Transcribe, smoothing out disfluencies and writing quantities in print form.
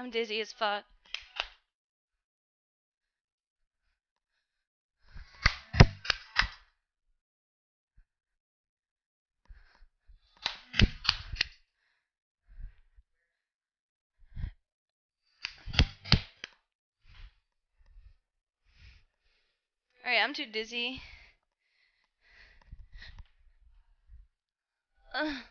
I'm dizzy as fuck. Alright, I'm too dizzy. Ugh.